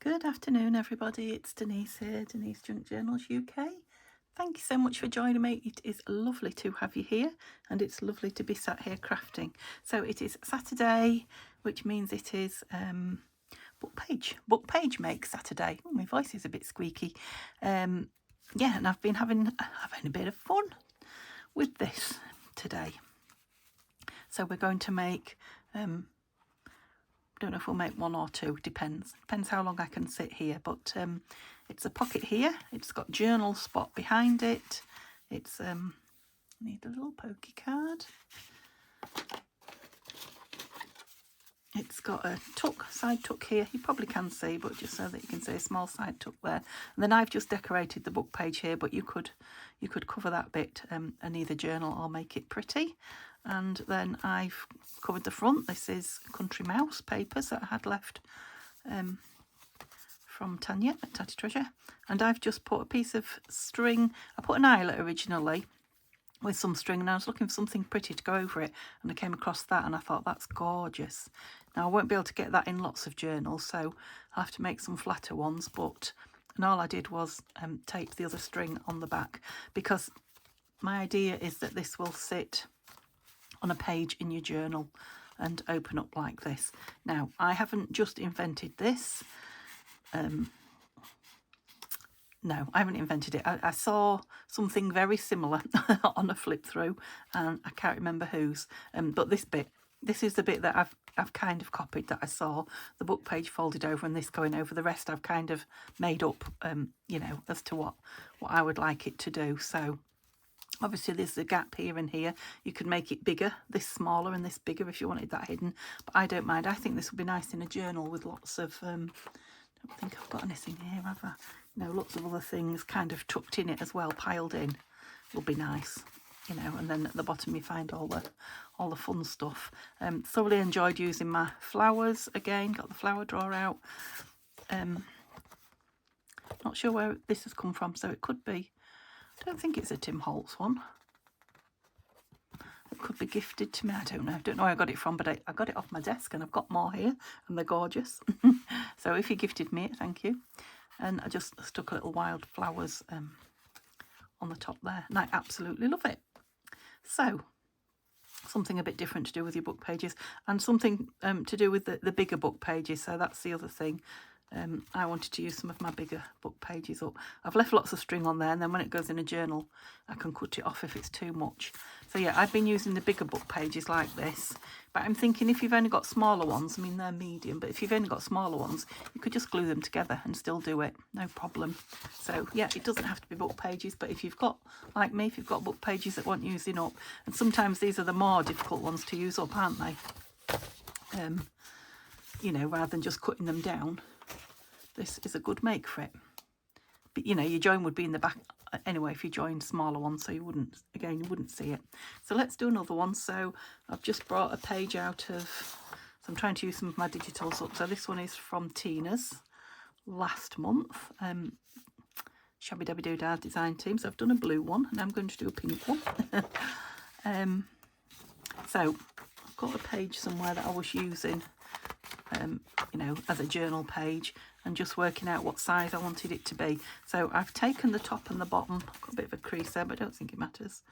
Good afternoon, everybody. It's Denise here, Denise Junk Journals UK. Thank you so much for joining me. It is lovely to have you here, and it's lovely to be sat here crafting. So it is Saturday, which means it is book page make Saturday. Oh, my voice is a bit squeaky. Yeah, and I've been having a bit of fun with this today. So we're going to make don't know if we'll make one or two, depends how long I can sit here, but it's a pocket here. It's got journal spot behind it. It's need a little pokey card. It's got a tuck, side tuck here. You probably can see, but just so that you can see a small side tuck there. And then I've just decorated the book page here, but you could cover that bit and either journal or make it pretty. And then I've covered the front. This is Country Mouse papers that I had left from Tanya at Tatty Treasure. And I've just put a piece of string. I put an eyelet originally with some string, and I was looking for something pretty to go over it, and I came across that and I thought that's gorgeous. Now I won't be able to get that in lots of journals, so I'll have to make some flatter ones, and all I did was tape the other string on the back, because my idea is that this will sit on a page in your journal and open up like this. Now I haven't just invented this. No, I haven't invented it. I saw something very similar on a flip through, and I can't remember whose. But this is the bit that I've kind of copied, that I saw the book page folded over and this going over. The rest I've kind of made up, as to what I would like it to do. So obviously there's a gap here and here. You could make it bigger, this smaller and this bigger if you wanted that hidden. But I don't mind. I think this would be nice in a journal with lots of I don't think I've got anything here, have I? No, lots of other things kind of tucked in it as well, piled in. Will be nice, and then at the bottom you find all the fun stuff. Thoroughly enjoyed using my flowers again. Got the flower drawer out. Not sure where this has come from, so it could be, I don't think it's a Tim Holtz one. It could be gifted to me. I don't know where I got it from, but I got it off my desk, and I've got more here, and they're gorgeous. So if you gifted me it, thank you. And I just stuck a little wild flowers on the top there, and I absolutely love it. So something a bit different to do with your book pages, and something to do with the bigger book pages. So that's the other thing. I wanted to use some of my bigger book pages up. I've left lots of string on there, and then when it goes in a journal I can cut it off if it's too much. So yeah, I've been using the bigger book pages like this, but I'm thinking if you've only got smaller ones, I mean they're medium, but if you've only got smaller ones, you could just glue them together and still do it, no problem. So yeah, it doesn't have to be book pages, but if you've got, like me, if you've got book pages that want using up, and sometimes these are the more difficult ones to use up, aren't they? Rather than just cutting them down, this is a good make for it. But your join would be in the back anyway if you joined smaller ones, so you wouldn't see it. So let's do another one. So I've just brought a page out of, so I'm trying to use some of my digitals up. So this one is from Tina's last month, Shabby Dabby Doo Dah design team. So I've done a blue one, and I'm going to do a pink one. So I've got a page somewhere that I was using as a journal page, and just working out what size I wanted it to be. So I've taken the top and the bottom. I've got a bit of a crease there, but I don't think it matters.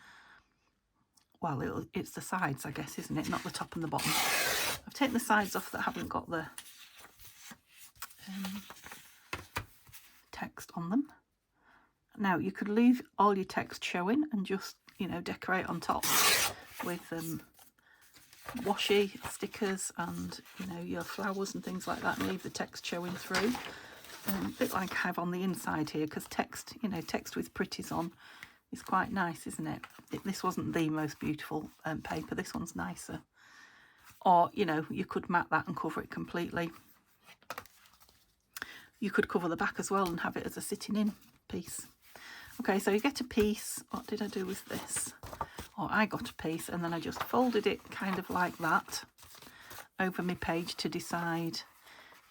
Well, it's the sides, I guess, isn't it? Not the top and the bottom. I've taken the sides off that haven't got the text on them. Now you could leave all your text showing and just, decorate on top with washi stickers and your flowers and things like that, and leave the text showing through, a bit like I have on the inside here, because text with pretties on is quite nice, isn't it? This wasn't the most beautiful paper. This one's nicer. Or you could mat that and cover it completely. You could cover the back as well and have it as a sitting in piece. Okay, so you get a piece. What did I do with this? I got a piece, and then I just folded it kind of like that over my page to decide.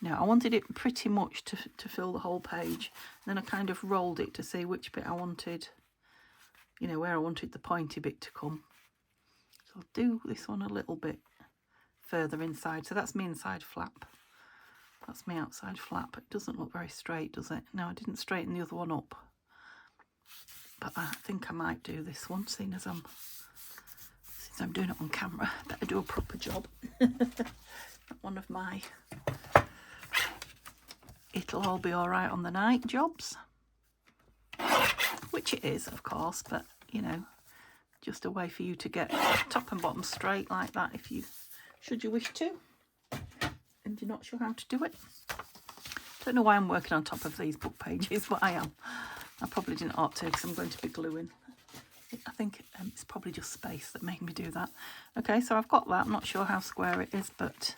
Now I wanted it pretty much to fill the whole page. Then I kind of rolled it to see which bit I wanted, where I wanted the pointy bit to come. So I'll do this one a little bit further inside. So that's my inside flap. That's my outside flap. It doesn't look very straight, does it? No, I didn't straighten the other one up. But I think I might do this one, since I'm doing it on camera. Better do a proper job. One of my it'll all be all right on the night jobs. Which it is, of course, but, you know, just a way for you to get top and bottom straight like that if you, should you wish to, and you're not sure how to do it. Don't know why I'm working on top of these book pages, but I am. I probably didn't ought to, because I'm going to be gluing. I think it's probably just space that made me do that. Okay, so I've got that. I'm not sure how square it is, but,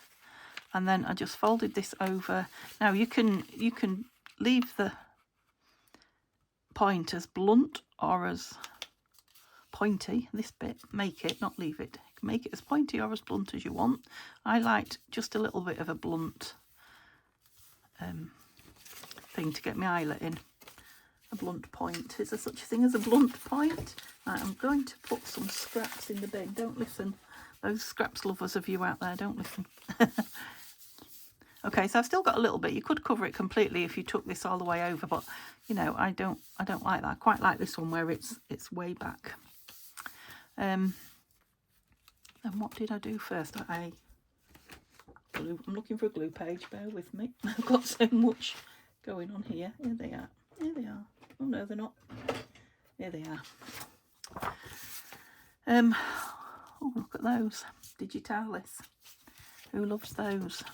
and then I just folded this over. Now you can leave the point as blunt or as pointy. This bit, make it, not leave it. You can make it as pointy or as blunt as you want. I liked just a little bit of a blunt thing to get my eyelet in. A blunt point. Is there such a thing as a blunt point? Right, I'm going to put some scraps in the bin. Don't listen. Those scraps lovers of you out there, don't listen. Okay, so I've still got a little bit. You could cover it completely if you took this all the way over, but you know, I don't like that. I quite like this one where it's way back. Then what did I do first? I'm looking for a glue page, bear with me. I've got so much going on here. Here they are. Here they are. Oh no, they're not. Here they are. Oh, look at those. Digitalis. Who loves those?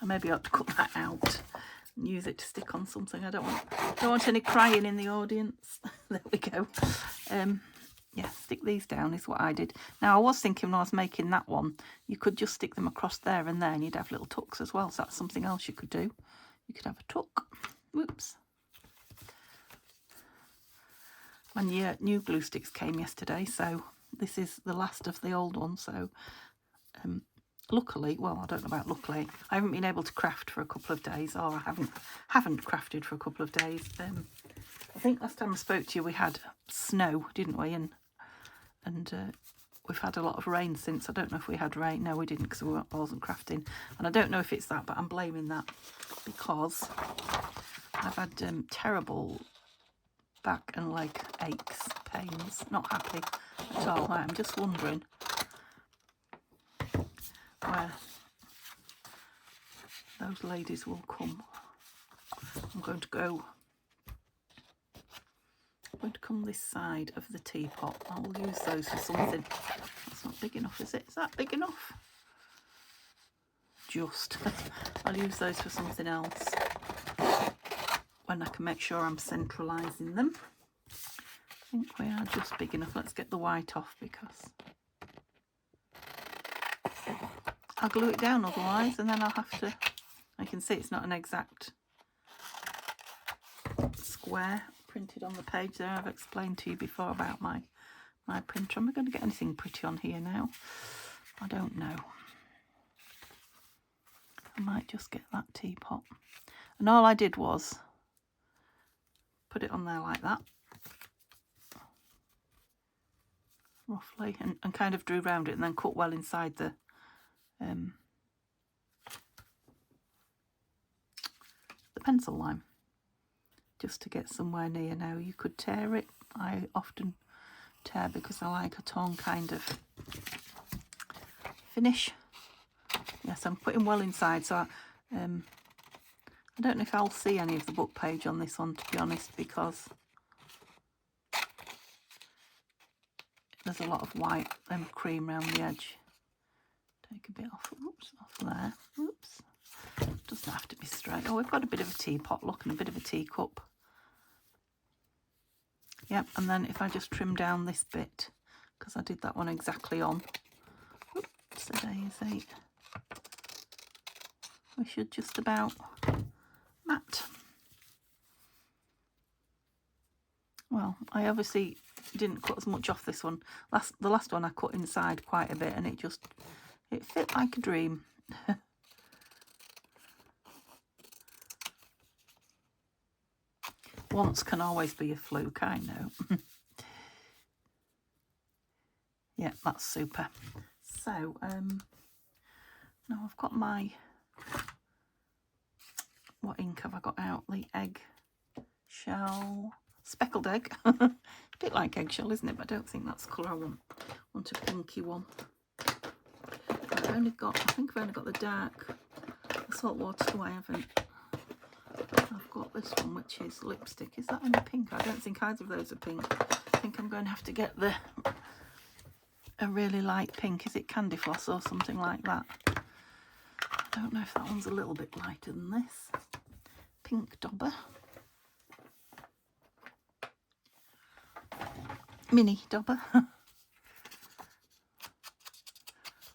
I maybe ought to cut that out and use it to stick on something. I don't want any crying in the audience. There we go. Yeah, stick these down is what I did. Now I was thinking when I was making that one, you could just stick them across there and there, and you'd have little tucks as well. So that's something else you could do. You could have a tuck. Whoops. My new glue sticks came yesterday, so this is the last of the old one. So luckily, well, I don't know about luckily, I haven't been able to craft for a couple of days, or I haven't crafted for a couple of days. I think last time I spoke to you we had snow, didn't we? And we've had a lot of rain since. I don't know if we had rain. No, we didn't, because I wasn't crafting. And I don't know if it's that, but I'm blaming that because I've had terrible back and leg aches, pains, not happy at all. I'm just wondering where those ladies will come. I'm going to come this side of the teapot. I will use those for something. That's not big enough, is it? Is that big enough? Just. I'll use those for something else when I can make sure I'm centralising them. I think we are just big enough. Let's get the white off because I'll glue it down otherwise, and then I'll have to, I can see it's not an exact square printed on the page there. I've explained to you before about my printer. Am I going to get anything pretty on here now? I don't know. I might just get that teapot. And all I did was put it on there like that, roughly, and kind of drew round it and then cut well inside the pencil line, just to get somewhere near. Now you could tear it. I often tear because I like a torn kind of finish. Yes, I'm putting well inside, so I don't know if I'll see any of the book page on this one, to be honest, because there's a lot of white cream around the edge. Take a bit off. Oops, off there. Oops. Doesn't have to be straight. Oh, we've got a bit of a teapot look and a bit of a teacup. Yep, and then if I just trim down this bit, because I did that one exactly on. Oops, today's 8. We should just about mat. Well, I obviously didn't cut as much off this one. The last one I cut inside quite a bit, and it fit like a dream. Once can always be a fluke, I know. Yeah, that's super. So, now I've got my what ink have I got out? The egg shell, speckled egg. A bit like eggshell, isn't it? But I don't think that's the colour I want. I want a pinky one. I've only got, I think I've only got the dark, the saltwater glue. I haven't. I've got this one, which is lipstick. Is that any pink? I don't think either of those are pink. I think I'm going to have to get a really light pink. Is it Candy Floss or something like that? I don't know if that one's a little bit lighter than this. Pink Dobber. Mini Dobber.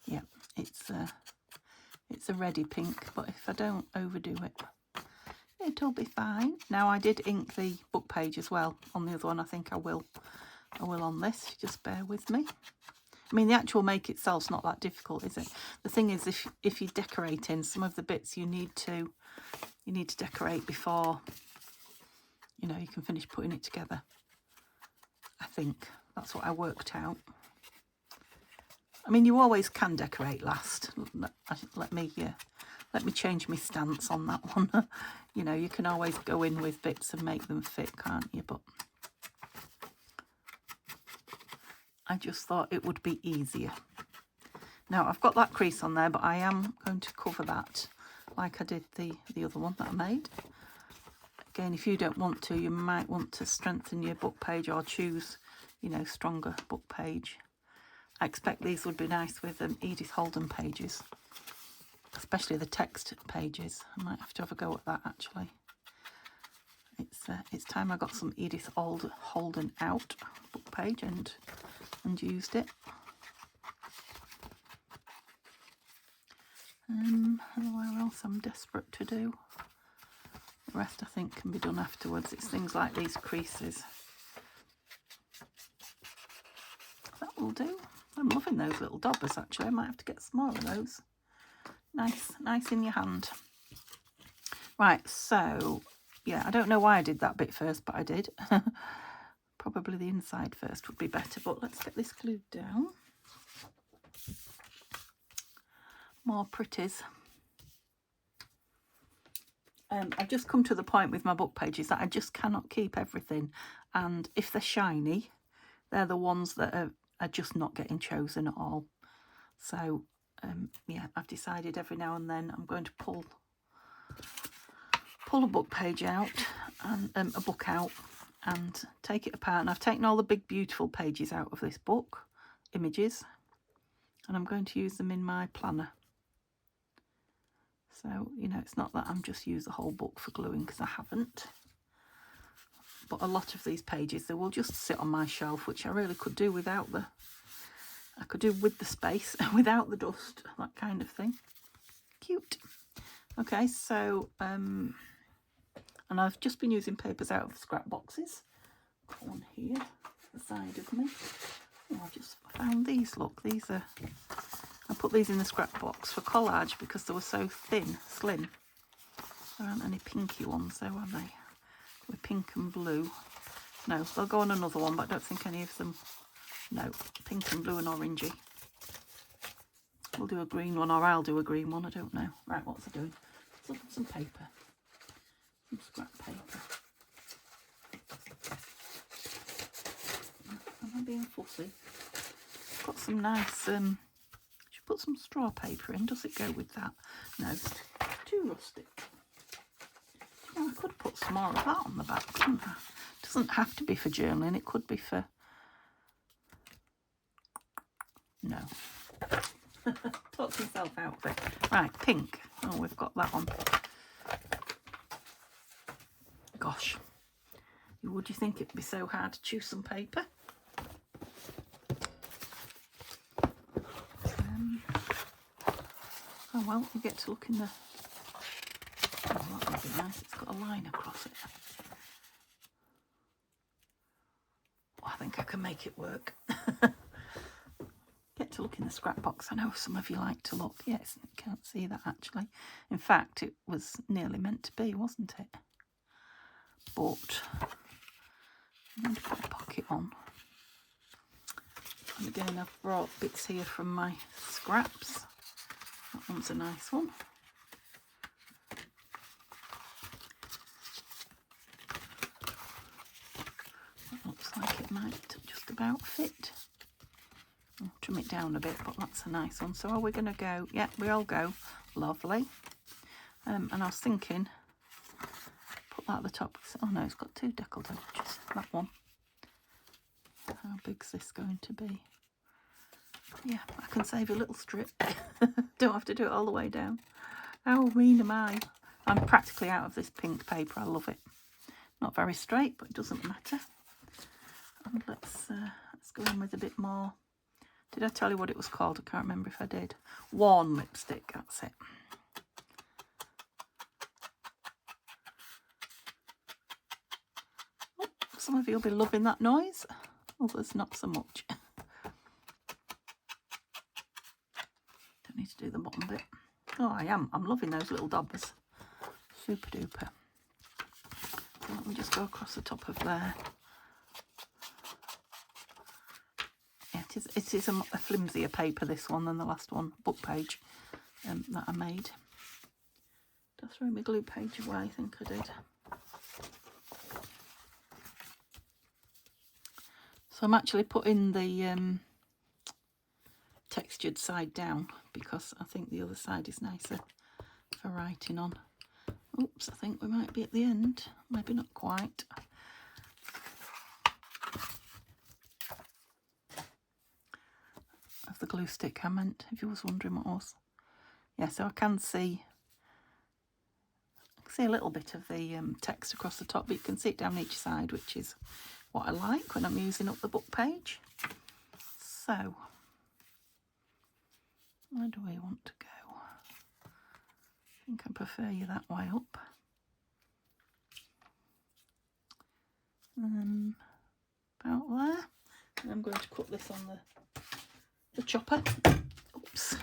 Yeah, it's a reddy pink, but if I don't overdo it, it'll be fine. Now, I did ink the book page as well on the other one. I think I will on this. Just bear with me. I mean, the actual make itself's not that difficult, is it? The thing is, if you're decorating, some of the bits you need to decorate before, you know, you can finish putting it together. I think that's what I worked out. I mean, you always can decorate last. Let me change my stance on that one. You know, you can always go in with bits and make them fit, can't you? But I just thought it would be easier. Now, I've got that crease on there, but I am going to cover that like I did the other one that I made. Again, if you don't want to, you might want to strengthen your book page or choose, you know, stronger book page. I expect these would be nice with Edith Holden pages, especially the text pages. I might have to have a go at that, actually. It's time I got some Edith Holden out book page and used it. Where else I'm desperate to do. The rest I think can be done afterwards. It's things like these creases. That will do. I'm loving those little daubers, actually. I might have to get some more of those. Nice in your hand. Right, so yeah, I don't know why I did that bit first, but I did. Probably the inside first would be better, but let's get this glued down. More pretties. I've just come to the point with my book pages that I just cannot keep everything, and if they're shiny, they're the ones that are just not getting chosen at all. So yeah, I've decided every now and then I'm going to pull a book page out and a book out and take it apart. And I've taken all the big beautiful pages out of this book, images, and I'm going to use them in my planner. So, you know, it's not that I'm just use the whole book for gluing, because I haven't. But a lot of these pages, they will just sit on my shelf, which I really could do without I could do with the space, without the dust, that kind of thing. Cute. Okay, so, and I've just been using papers out of scrap boxes. Got one here, the side of me. Oh, I just found these, look, these are, I put these in the scrap box for collage because they were so thin, slim. There aren't any pinky ones though, are they? With pink and blue. No, they'll go on another one, but I don't think any of them, no, pink and blue and orangey. We'll do a green one, or I'll do a green one, I don't know. Right, what's I doing? Let's look at some paper. Some scrap paper. Am I being fussy? Got some nice, should put some straw paper in. Does it go with that? No, too rustic. Well, I could put some more of that on the back, couldn't I? It doesn't have to be for journaling, it could be for... No. Talked myself out of it. Right, pink. Oh, we've got that one. Gosh. Would you think it'd be so hard to choose some paper? Oh well, you get to look in the... Oh, that would be nice. It's got a line across it. Oh, I think I can make it work. Get to look in the scrap box. I know some of you like to look. Yes, you can't see that actually. In fact, it was nearly meant to be, wasn't it? But I'm going to put a pocket on. And again, I've brought bits here from my scraps. That one's a nice one. might just about fit. I'll trim it down a bit, but that's a nice one. So are we going to go? Yeah, we all go. Lovely. And I was thinking, put that at the top. Oh no, it's got 2 deckled edges. That one. How big's this going to be? Yeah, I can save a little strip. Don't have to do it all the way down. How mean am I? I'm practically out of this pink paper. I love it. Not very straight, but it doesn't matter. And let's go in with a bit more. Did I tell you what it was called? I can't remember if I did. Worn lipstick, that's it. Oh, some of you will be loving that noise. Others not so much. Don't need to do the bottom bit. Oh, I am. I'm loving those little daubers. Super duper. So let me just go across the top of there. Yeah, it is a flimsier paper, this one, than the last one, book page, that I made. Did I throw my glue page away? I think I did. So I'm actually putting the textured side down because I think the other side is nicer for writing on. Oops, I think we might be at the end. Maybe not quite. Of the glue stick, I meant, if you was wondering what it was. Yeah, so I can see a little bit of the text across the top, but you can see it down each side, which is what I like when I'm using up the book page. So, where do we want to go? I think I prefer you that way up. About there. And I'm going to cut this on the chopper. Oops.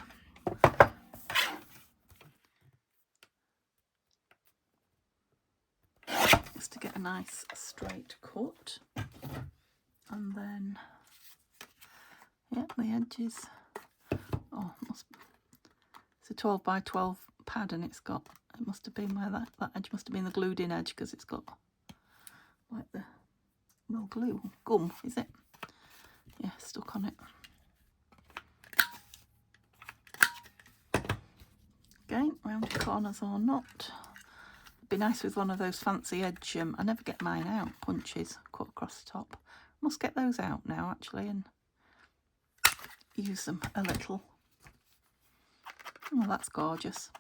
Just to get a nice straight cut. And then, yeah, the edges. Oh, it's a 12 by 12 pad, and it must have been where that edge must have been the glued in edge, because it's got like the, well, glue, gum, is it? Yeah, stuck on it. Again, round corners or not. It'd be nice with one of those fancy edge, I never get mine out, punches cut across the top. Must get those out now actually and use them a little. Oh, that's gorgeous.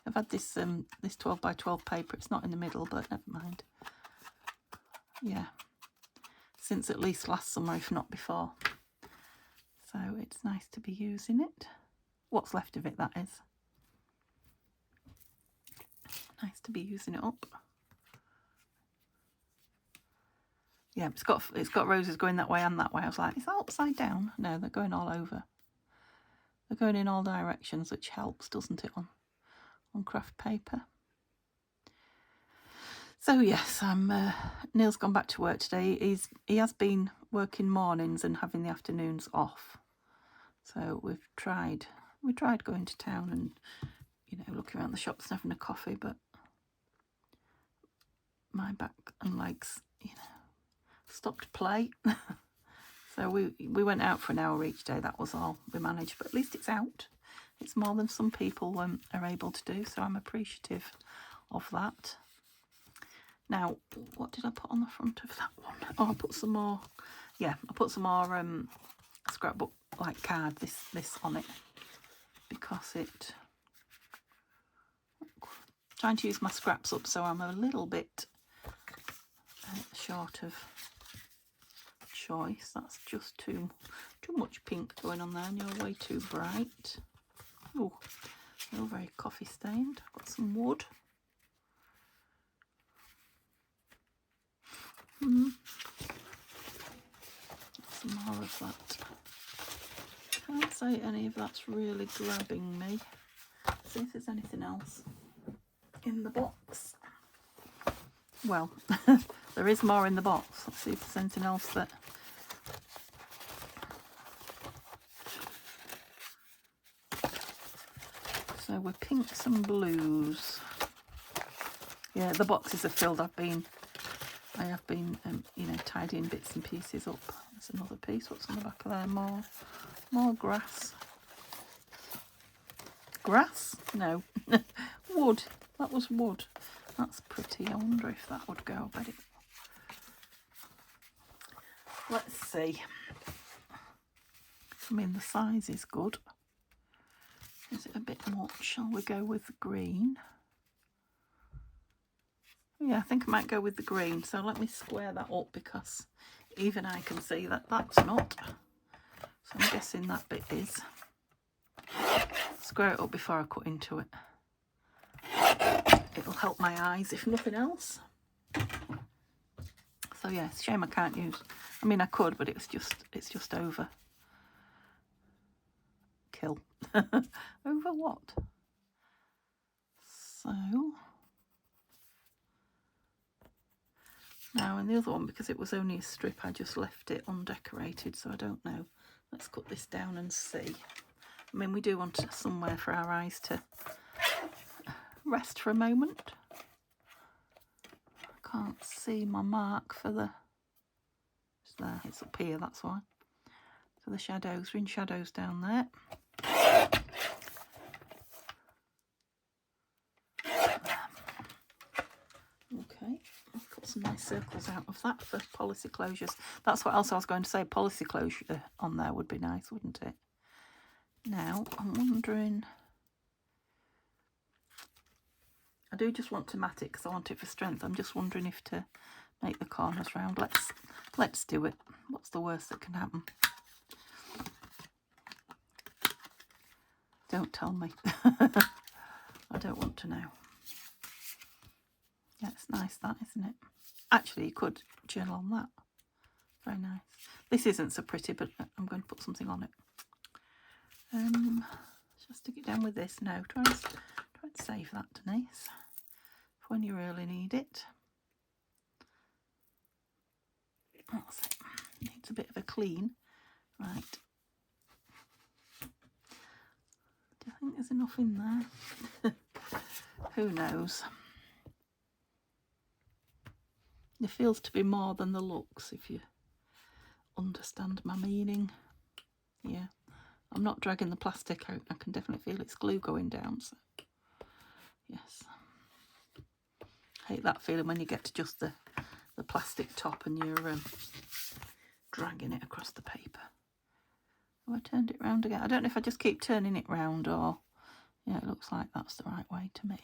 I've had this this 12 by 12 paper. It's not in the middle, but never mind. Yeah, since at least last summer, if not before. So it's nice to be using it. What's left of it, that is. Nice to be using it up. Yeah, it's got roses going that way and that way. I was like, is that upside down? No, they're going all over. They're going in all directions, which helps, doesn't it, on craft paper. So yes, Neil's gone back to work today. He has been working mornings and having the afternoons off. So we tried going to town and, you know, looking around the shops and having a coffee, but my back and legs, you know, stopped play. So we went out for an hour each day. That was all we managed, but at least it's out. It's more than some people are able to do, so I'm appreciative of that. Now, what did I put on the front of that one? Oh, I put some more. Yeah, I put some more scrapbook like card this on it, because it. Trying to use my scraps up, so I'm a little bit short of choice. That's just too much pink going on there, and you're way too bright. Oh, you're very coffee stained. I've got some wood. Some more of that. Can't say any of that's really grabbing me. See if there's anything else in the box. Well, there is more in the box. Let's see if there's anything else that. So we're pinks and blues. Yeah, the boxes are filled. I have been, you know, tidying bits and pieces up There's another piece. What's on the back of there? More grass. Grass? No. Wood. That was wood. That's pretty. I wonder if that would go. I bet it. Let's see. I mean, the size is good. Is it a bit much? Shall we go with the green? Yeah, I think I might go with the green. So let me square that up because even I can see that that's not. So I'm guessing that bit is. Square it up before I cut into it. It'll help my eyes if nothing else. So yeah, it's a shame I can't use. I mean, I could, but it's just over. Kill. Over what? So now in the other one, because it was only a strip, I just left it undecorated, so I don't know. Let's cut this down and see. I mean, we do want somewhere for our eyes to rest for a moment. I can't see my mark for the... It's there, it's up here, that's why. For the shadows, we're in shadows down there. Okay, I'll cut some nice circles out of that for policy closures. That's what else I was going to say. Policy closure on there would be nice, wouldn't it? Now, I'm wondering... I do just want to mat it because I want it for strength. I'm just wondering if to make the corners round. Let's do it. What's the worst that can happen? Don't tell me. I don't want to know. Yeah, it's nice that, isn't it? Actually, you could journal on that. Very nice. This isn't so pretty, but I'm going to put something on it. Just stick it down with this now. Try and save that, Denise, for when you really need it. That's it. Needs a bit of a clean. Right. Do you think there's enough in there? Who knows? There feels to be more than the looks, if you understand my meaning. Yeah. I'm not dragging the plastic out. I can definitely feel its glue going down. So, yes. I hate that feeling when you get to just the plastic top and you're dragging it across the paper. Have I turned it round again? I don't know if I just keep turning it round or... Yeah, it looks like that's the right way to me.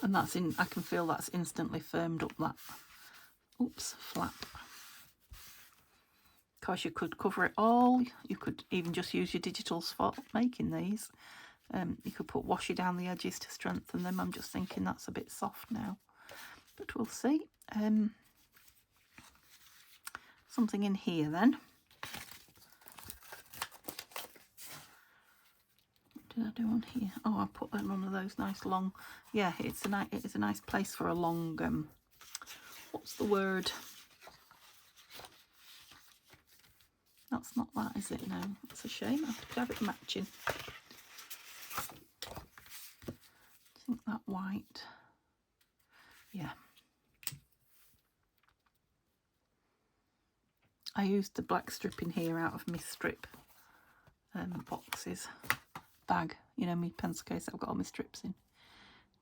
And that's in... I can feel that's instantly firmed up that... Oops, flap. Of course, you could cover it all. You could even just use your digitals for making these. You could put washi down the edges to strengthen them. I'm just thinking that's a bit soft now, but we'll see. Something in here then. What did I do on here? Oh, I put one of those nice long. Yeah, it is a nice place for a long. What's the word? That's not that, is it? No, it's a shame. I have to have it matching. I think that white. Yeah. I used the black strip in here out of my strip boxes bag. You know, my pencil case I've got all my strips in,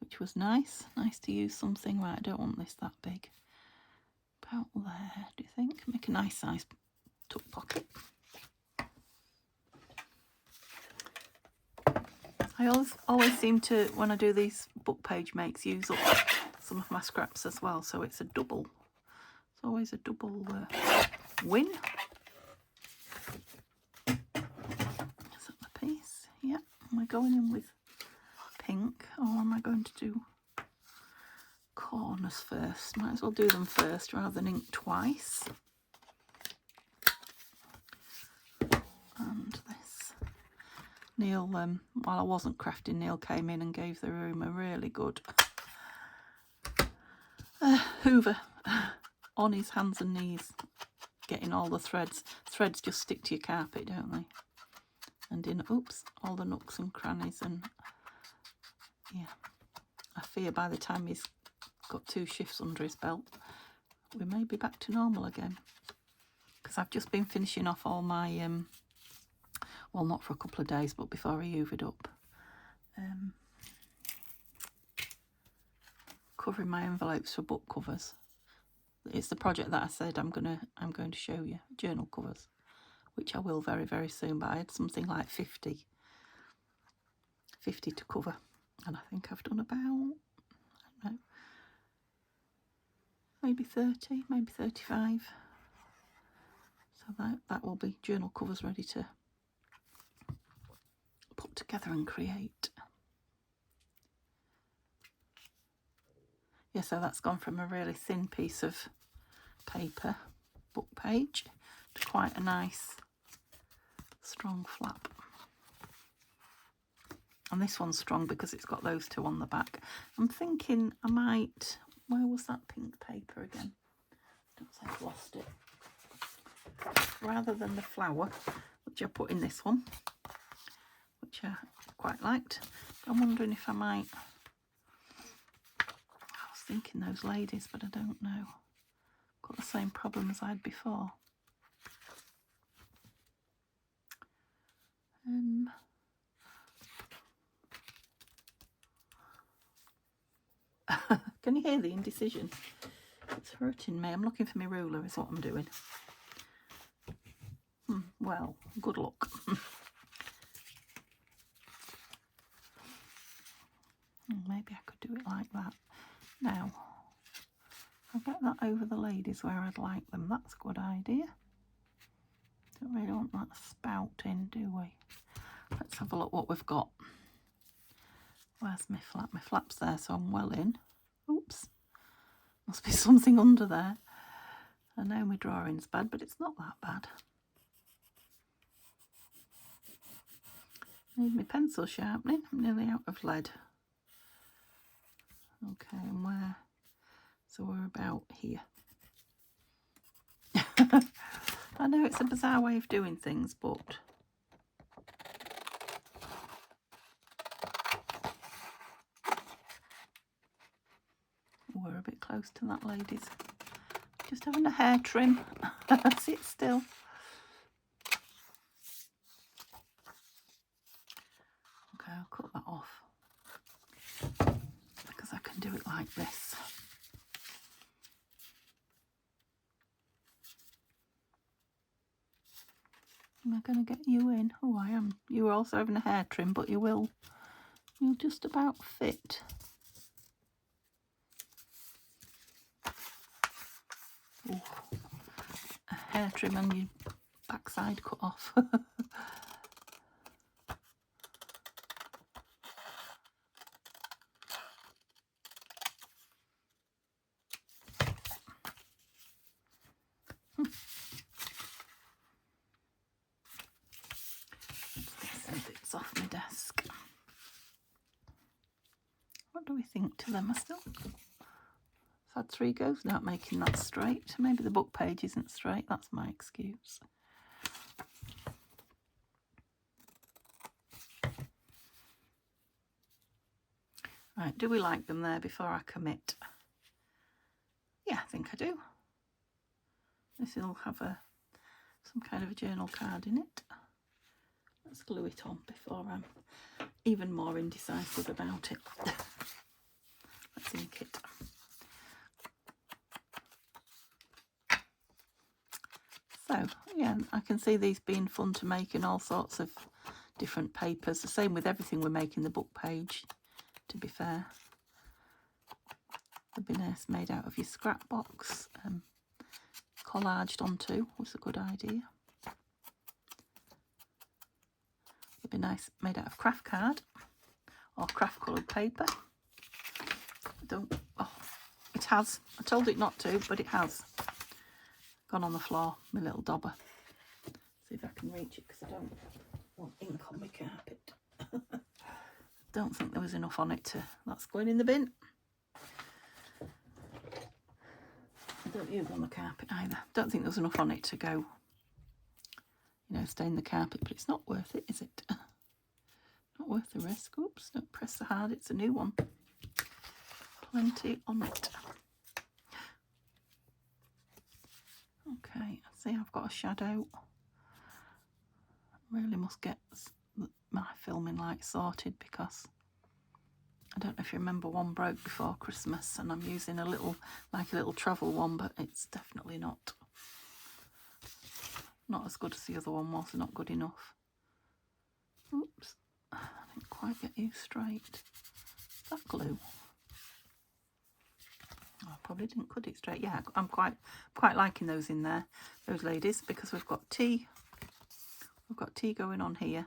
which was nice. Nice to use something. Right, I don't want this that big. About there, do you think? Make a nice size tuck pocket. I always seem to, when I do these book page makes, use up some of my scraps as well, so it's a double. It's always a double win. Is that the piece? Yeah. Am I going in with pink, or am I going to do corners first? Might as well do them first rather than ink twice. And this. Neil, while I wasn't crafting, Neil came in and gave the room a really good hoover on his hands and knees, getting all the threads. Threads just stick to your carpet, don't they? And in, oops, all the nooks and crannies. And yeah, I fear by the time he's got 2 shifts under his belt, we may be back to normal again, because I've just been finishing off all my, well, not for a couple of days, but before I hoovered up, covering my envelopes for book covers. It's the project that I said I'm going to show you, journal covers, which I will very, very soon, but I had something like 50 to cover, and I think I've done about, I don't know, maybe 30, maybe 35. So that will be journal covers ready to put together and create. Yeah, so that's gone from a really thin piece of paper, book page, to quite a nice strong flap. And this one's strong because it's got those two on the back. I'm thinking I might, where was that pink paper again? Don't say I've lost it. Rather than the flower, which I put in this one, which I quite liked, I'm wondering if I might, I was thinking those ladies, but I don't know. Got the same problem as I had before. Can you hear the indecision? It's hurting me. I'm looking for my ruler is what I'm doing. Well, good luck. Maybe I could do it like that. Now, I'll get that over the ladies where I'd like them. That's a good idea. Don't really want that spout in, do we? Let's have a look what we've got. Where's my flap? My flap's there, so I'm well in. Oops. Must be something under there. I know my drawing's bad, but it's not that bad. Need my pencil sharpening. I'm nearly out of lead. Okay, and where? So we're about here. I know it's a bizarre way of doing things, but we're a bit close to that, ladies. Just having a hair trim. Sit still. Okay, I'll cut that off because I can do it like this. Am I going to get you in? Oh, I am. You were also having a hair trim, but you'll just about fit. Ooh. A hair trim and your backside cut off. Bits off my desk. What do we think to them? I still had 3 goes without making that straight. Maybe the book page isn't straight. That's my excuse. Right, do we like them there before I commit? Yeah, I think I do. This will have some kind of a journal card in it. Let's glue it on before I'm even more indecisive about it. Let's ink it. So, yeah, I can see these being fun to make in all sorts of different papers. The same with everything we make in the book page, to be fair. They'd be nice made out of your scrap box. Collaged onto was a good idea. It'd be nice made out of craft card or craft coloured paper. It has. I told it not to, but it has. Gone on the floor, my little dauber. See if I can reach it because I don't want ink on my carpet. Don't think there was enough on it to. That's going in the bin. Don't use on the carpet either. Don't think there's enough on it to go, stain the carpet, but it's not worth it, is it? Not worth the risk. Oops, don't press so hard, it's a new one. Plenty on it. Okay, see, I've got a shadow. Really must get my filming light sorted, because I don't know if you remember, one broke before Christmas, and I'm using a little travel one, but it's definitely not as good as the other one was. Not good enough. Oops, I didn't quite get you straight. Is that glue? Oh, I probably didn't cut it straight. Yeah, I'm quite liking those in there, those ladies, because we've got tea. We've got tea going on here.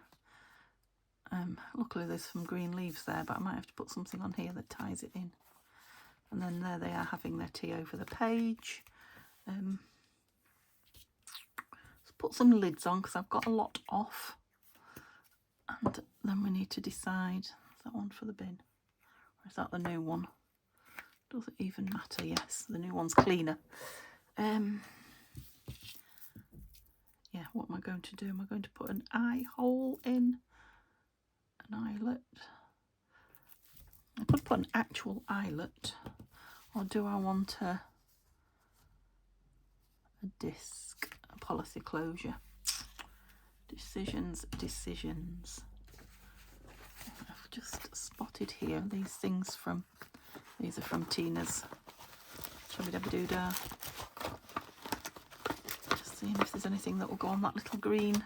Luckily there's some green leaves there, but I might have to put something on here that ties it in. And then there they are having their tea over the page. Let's put some lids on, because I've got a lot off. And then we need to decide, is that one for the bin? Or is that the new one? Does it even matter? Yes, the new one's cleaner. Yeah, what am I going to do? Am I going to put an eye hole in? An eyelet? I could put an actual eyelet, or do I want a disc, a policy closure? Decisions. I've just spotted here these things these are from Tina's Shabby-dabby-doo-dah. Just seeing if there's anything that will go on that little green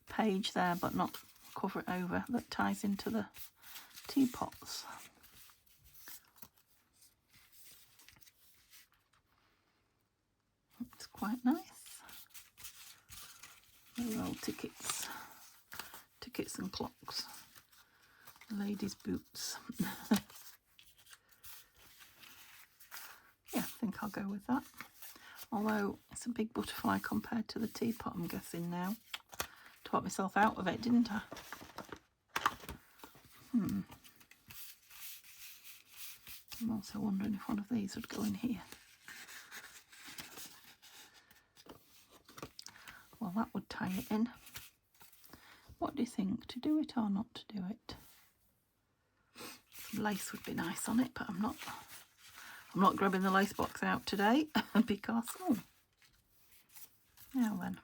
page there, but not cover it over, that ties into the teapots. It's quite nice. They're all tickets and clocks. Ladies' boots. Yeah, I think I'll go with that. Although it's a big butterfly compared to the teapot, I'm guessing now. Talked myself out of it, didn't I? I'm also wondering if one of these would go in here. Well, that would tie it in. What do you think? To do it or not to do it? Some lace would be nice on it, but I'm not grabbing the lace box out today because, now then.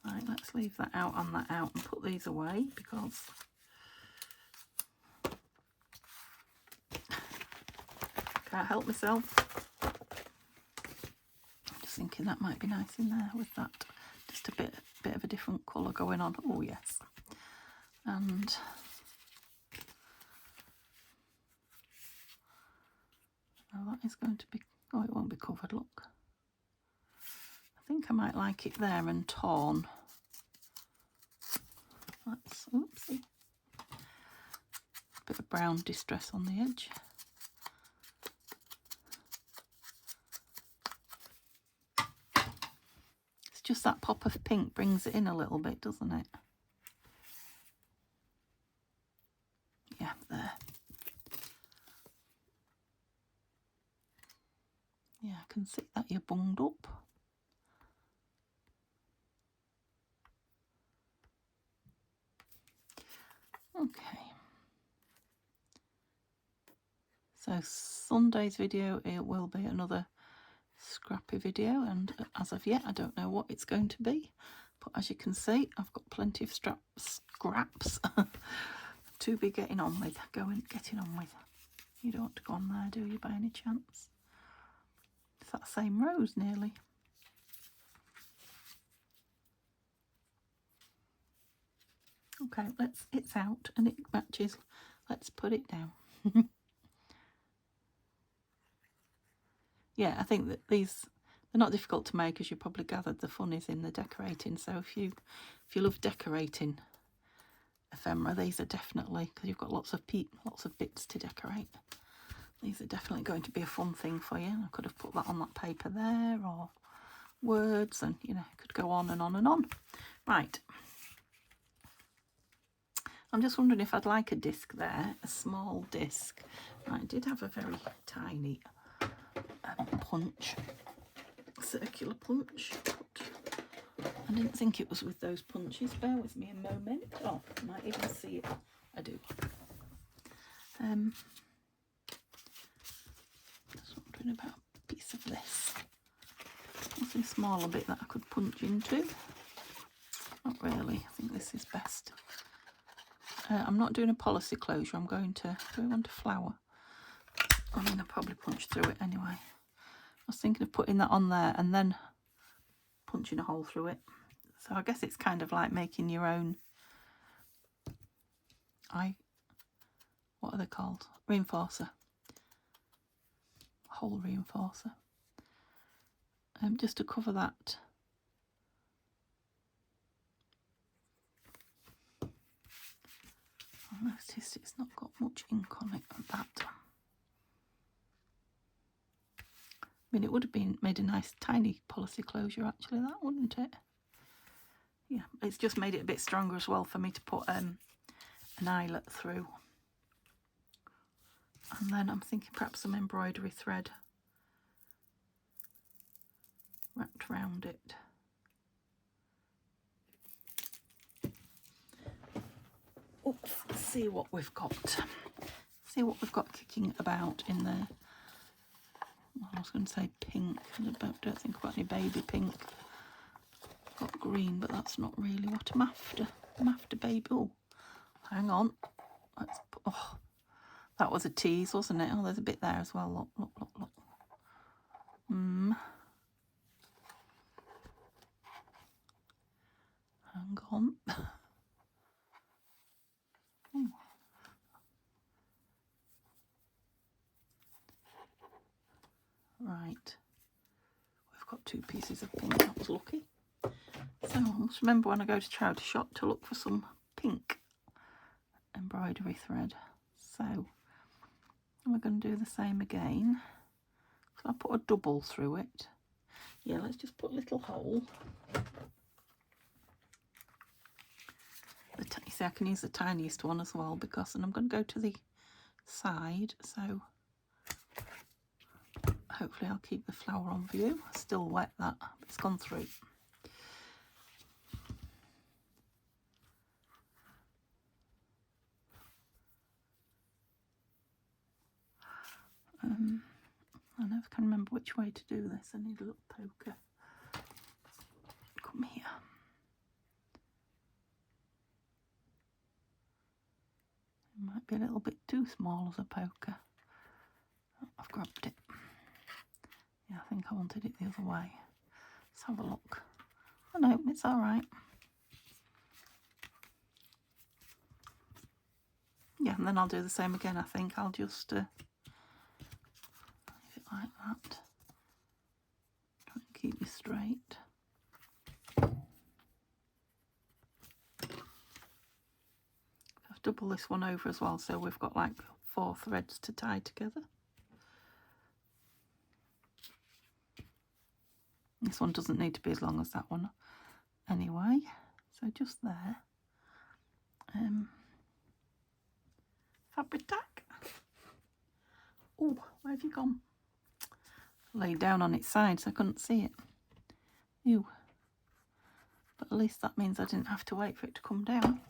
Right, let's leave that out and that out and put these away, because can't help myself. Just thinking that might be nice in there with that, just a bit of a different colour going on. Oh yes. And that is going to be, it won't be covered, look. I think I might like it there and torn. That's, oopsie. Bit of brown distress on the edge. It's just that pop of pink brings it in a little bit, doesn't it? Yeah, there. Yeah, I can see that you're bunged up. Okay. So Sunday's video, it will be another scrappy video, and as of yet I don't know what it's going to be, but as you can see I've got plenty of scraps to be getting on with. Getting on with. You don't want to go on there, do you, by any chance? It's that same rose nearly. Okay, it's out and it matches. Let's put it down. Yeah, I think that they're not difficult to make, as you probably gathered. The fun is in the decorating. So if you love decorating ephemera, these are definitely, because you've got lots of bits to decorate. These are definitely going to be a fun thing for you. I could have put that on that paper there, or words, and you know, it could go on and on and on. Right. I'm just wondering if I'd like a disc there, a small disc. I did have a very tiny punch, circular punch, but I didn't think it was with those punches. Bear with me a moment. Oh, I might even see it. I do. Just wondering about a piece of this. There's a smaller bit that I could punch into. Not really. I think this is best. I'm not doing a policy closure. I'm going to, do I want a flower? I mean, I'll probably punch through it anyway. I was thinking of putting that on there and then punching a hole through it. So I guess it's kind of like making your own what are they called? Reinforcer. Hole reinforcer. Just to cover that. I noticed it's not got much ink on it at that. I mean, it would have been made a nice tiny policy closure actually, that, wouldn't it? Yeah, it's just made it a bit stronger as well for me to put an eyelet through. And then I'm thinking perhaps some embroidery thread wrapped around it. Oops, let's see what we've got. See what we've got kicking about in there. Well, I was going to say pink. I don't think I've got any baby pink. I've got green, but that's not really what I'm after. I'm after baby. Oh, hang on. Let's put, oh, that was a tease, wasn't it? Oh, there's a bit there as well. Look, look, look, look. Hang on. Oh. Right. We've got 2 pieces of pink. That was lucky. So I must remember when I go to charity shop to look for some pink embroidery thread. So we're going to do the same again. So I'll put a double through it. Yeah, let's just put a little hole. You see, I can use the tiniest one as well because, and I'm going to go to the side, so hopefully I'll keep the flower on view. Still wet, that, but it's gone through. I never can remember which way to do this. I need a little poker. Come here. It might be a little bit too small as a poker. Oh, I've grabbed it. Yeah, I think I wanted it the other way. Let's have a look. Oh no, it's all right. Yeah, and then I'll do the same again. I think I'll just leave it like that. Try and keep it straight. I've double this one over as well, so we've got like 4 threads to tie together. This one doesn't need to be as long as that one anyway, so just there. Fabric tack. Oh, where have you gone? Laid down on its side so I couldn't see it. Ew. But at least that means I didn't have to wait for it to come down.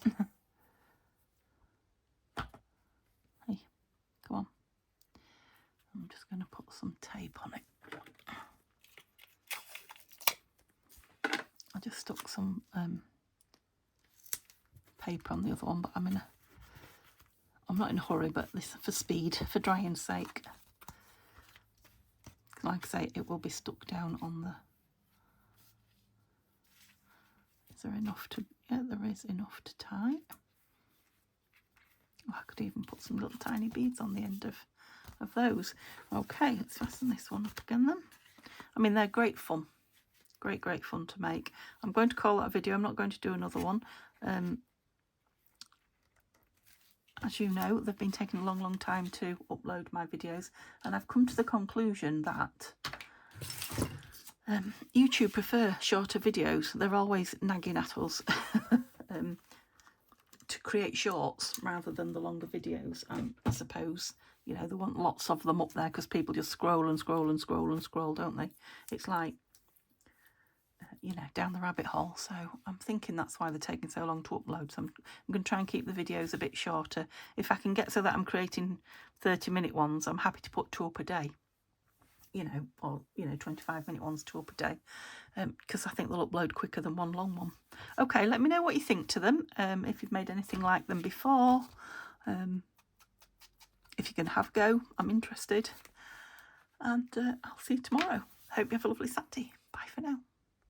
Hey, come on. I'm just going to put some tape on it. I just stuck some paper on the other one, but I'm not in a hurry, but this for speed, for drying sake. Like I say, it will be stuck down on the... Is there enough to... Yeah, there is enough to tie. Oh, I could even put some little tiny beads on the end of those. Okay, let's fasten this one up again then. I mean, they're great fun. Great fun to make. I'm going to call that a video. I'm not going to do another one. As you know, they've been taking a long time to upload my videos, and I've come to the conclusion that YouTube prefer shorter videos. They're always nagging at us to create shorts rather than the longer videos. I suppose, you know, they want lots of them up there because people just scroll and scroll and scroll and scroll, don't they? It's like, you know, down the rabbit hole. So I'm thinking that's why they're taking so long to upload. So I'm going to try and keep the videos a bit shorter. If I can get so that I'm creating 30-minute ones, I'm happy to put 2 up a day. you know, or, you know, 25-minute ones, 2 up a day, because I think they'll upload quicker than one long one. Okay, let me know what you think to them, if you've made anything like them before. If you can have a go, I'm interested. And I'll see you tomorrow. Hope you have a lovely Saturday. Bye for now.